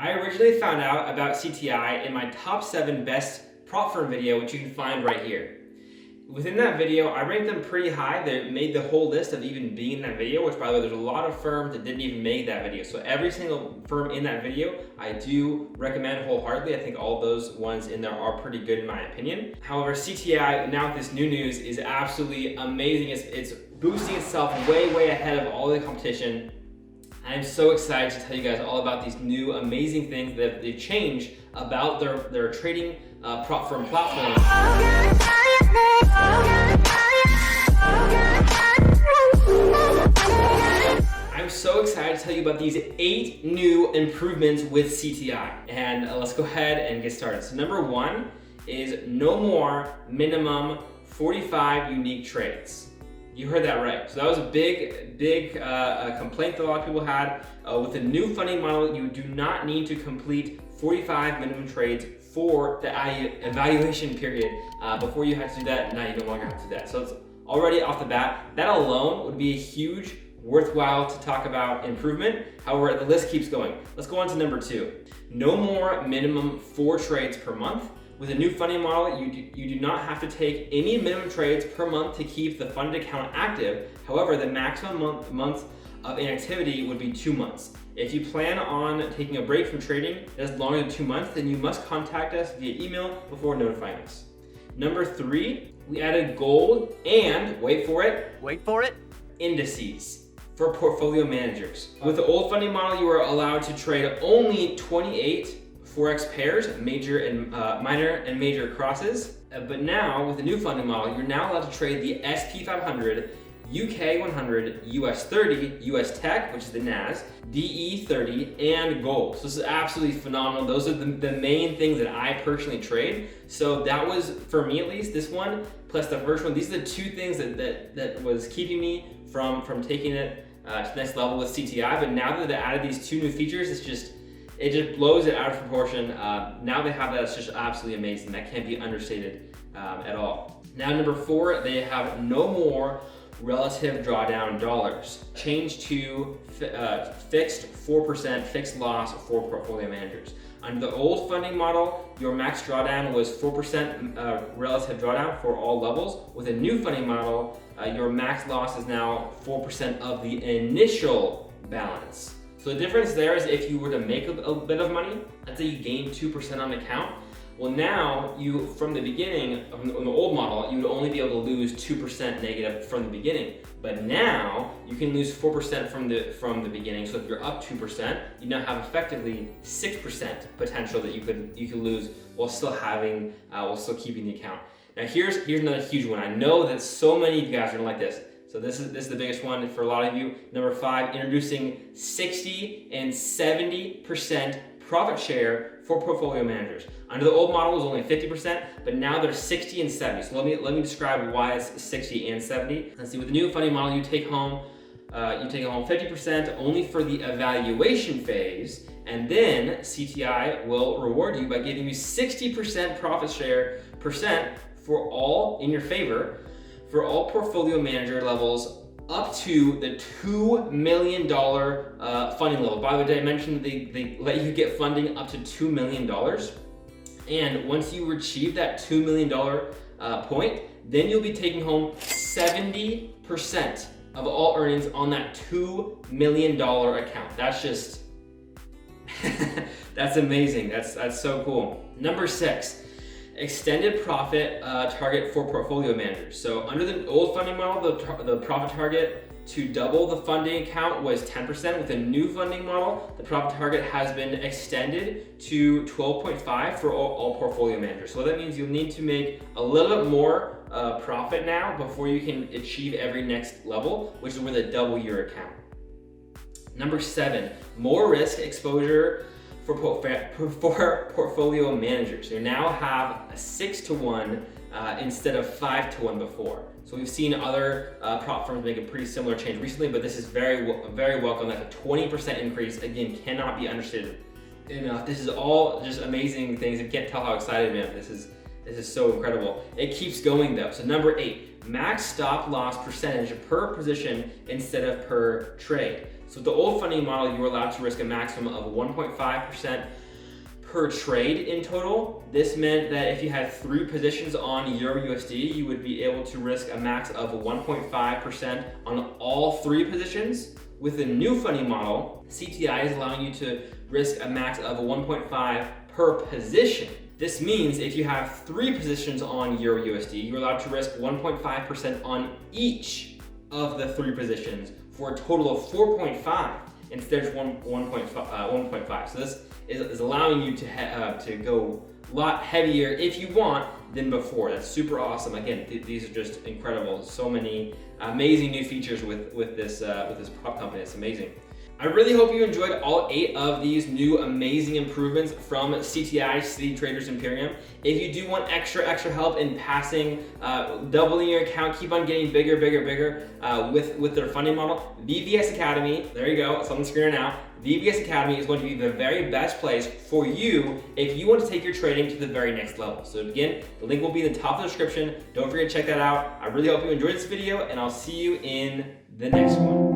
I originally found out about CTI in my top 7 best prop firm video, which you can find right here. Within that video, I ranked them pretty high. They made the whole list of even being in that video, which by the way, there's a lot of firms that didn't even make that video. So every single firm in that video, I do recommend wholeheartedly. I think all those ones in there are pretty good in my opinion. However, CTI, now with this new news, is absolutely amazing. It's boosting itself way ahead of all the competition. I'm so excited to tell you guys all about these new amazing things that they've changed about their trading prop firm platform. I'm so excited to tell you about these 8 new improvements with CTI. And let's go ahead and get started. So number 1 is no more minimum 45 unique trades. You heard that right. So that was a big complaint that a lot of people had. With the new funding model, you do not need to complete 45 minimum trades for the evaluation period. Before you had to do that, now you no longer have to do that. So it's already off the bat, that alone would be a huge, worthwhile to talk about improvement. However, the list keeps going. Let's go on to number 2. No more minimum 4 trades per month. With a new funding model, you do not have to take any minimum trades per month to keep the funded account active. However, the maximum month of inactivity would be 2 months. If you plan on taking a break from trading that is longer than 2 months, then you must contact us via email before notifying us. Number 3, we added gold and, wait for it, indices for portfolio managers. With the old funding model, you were allowed to trade only 28 Forex pairs, major and minor and major crosses. But now with the new funding model, you're now allowed to trade the SP 500, UK 100, US 30, US Tech, which is the NAS, DE 30, and gold. So this is absolutely phenomenal. Those are the main things that I personally trade. So that was, for me at least, this one plus the first one. These are the 2 things that was keeping me from taking it to the next level with CTI. But now that they added these 2 new features, it just blows it out of proportion. Now they have that, it's just absolutely amazing. That can't be understated at all. Now number 4, they have no more relative drawdown dollars. Change to fixed 4% fixed loss for portfolio managers. Under the old funding model, your max drawdown was 4% relative drawdown for all levels. With a new funding model, your max loss is now 4% of the initial balance. So the difference there is if you were to make a bit of money, let's say you gain 2% on the account, well now you, from the beginning, on the old model, you would only be able to lose 2% negative from the beginning. But now you can lose 4% from the beginning. So if you're up 2%, you now have effectively 6% potential that you could lose while still keeping the account. Now here's another huge one. I know that so many of you guys are gonna like this. So this is the biggest one for a lot of you. Number 5, introducing 60 and 70% profit share for portfolio managers. Under the old model it was only 50%, but now they're 60 and 70. So let me describe why it's 60 and 70. Let's see, with the new funding model, you take home 50% only for the evaluation phase, and then CTI will reward you by giving you 60% profit share for all in your favor for all portfolio manager levels up to the $2 million funding level. By the way, did I mention they let you get funding up to $2 million? And once you achieve that $2 million point, then you'll be taking home 70% of all earnings on that $2 million account. That's just, that's amazing. That's so cool. Number 6. Extended profit target for portfolio managers. So under the old funding model, the profit target to double the funding account was 10%. With the new funding model, the profit target has been extended to 12.5 for all portfolio managers. So that means you'll need to make a little bit more profit now before you can achieve every next level, which is where they double your account. Number 7, more risk exposure for portfolio managers. You now have a 6-to-1 instead of 5-to-1 before. So we've seen other prop firms make a pretty similar change recently, but this is very welcome. That's a 20% increase. Again, cannot be understated enough. This is all just amazing things. I can't tell how excited I am. This is so incredible. It keeps going though. So number 8, max stop loss percentage per position instead of per trade. So with the old funding model, you were allowed to risk a maximum of 1.5% per trade in total. This meant that if you had 3 positions on Euro USD, you would be able to risk a max of 1.5% on all 3 positions. With the new funding model, CTI is allowing you to risk a max of 1.5 per position. This means if you have 3 positions on Euro USD, you're allowed to risk 1.5% on each of the 3 positions for a total of 4.5 instead of 1.5. So this is allowing you to go a lot heavier if you want than before. That's super awesome. Again, these are just incredible. So many amazing new features with this prop company. It's amazing. I really hope you enjoyed all 8 of these new amazing improvements from CTI, City Traders Imperium. If you do want extra help in passing, doubling your account, keep on getting bigger with their funding model, VBS Academy, there you go, it's on the screen right now. VBS Academy is going to be the very best place for you if you want to take your trading to the very next level. So again, the link will be in the top of the description. Don't forget to check that out. I really hope you enjoyed this video, and I'll see you in the next one.